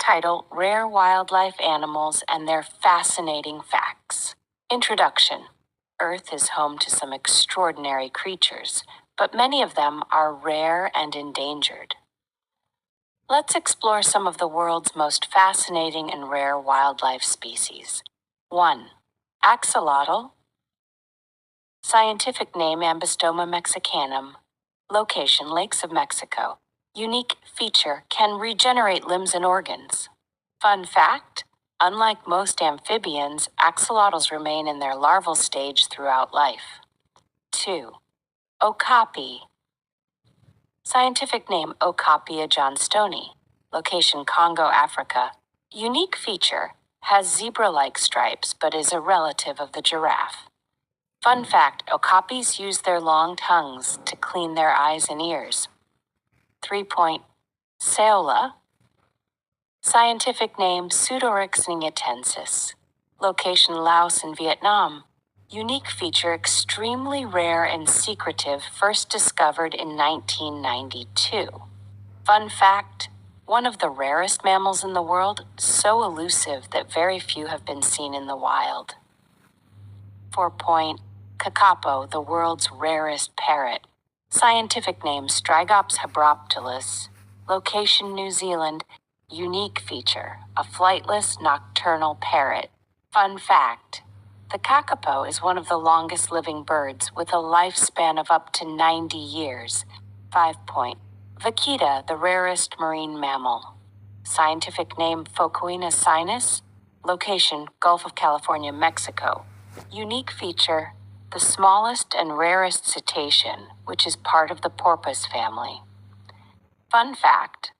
Title: Rare Wildlife Animals and Their Fascinating Facts. Introduction. Earth is home to some extraordinary creatures, but many of them are rare and endangered. Let's explore some of the world's most fascinating and rare wildlife species. 1. Axolotl. Scientific name Ambystoma mexicanum. Location: Lakes of Mexico. Unique feature: can regenerate limbs and organs. Fun fact: unlike most amphibians, axolotls remain in their larval stage throughout life. 2. Okapi. Scientific name Okapia johnstoni. Location: Congo, Africa. Unique feature: has zebra-like stripes but is a relative of the giraffe. Fun fact: okapis use their long tongues to clean their eyes and ears. 3. Saola. Scientific name Pseudorix ningatensis. Location: Laos and Vietnam. Unique feature: extremely rare and secretive, first discovered in 1992. Fun fact: one of the rarest mammals in the world, so elusive that very few have been seen in the wild. 4. Kakapo, the world's rarest parrot. Scientific name Strigops hebroptilus. Location: New Zealand. Unique feature: a flightless nocturnal parrot. Fun fact: the kakapo is one of the longest living birds with a lifespan of up to 90 years. 5. Vaquita, the rarest marine mammal. Scientific name Phocoena sinus. Location: Gulf of California, Mexico. Unique feature: the smallest and rarest cetacean, which is part of the porpoise family. Fun fact: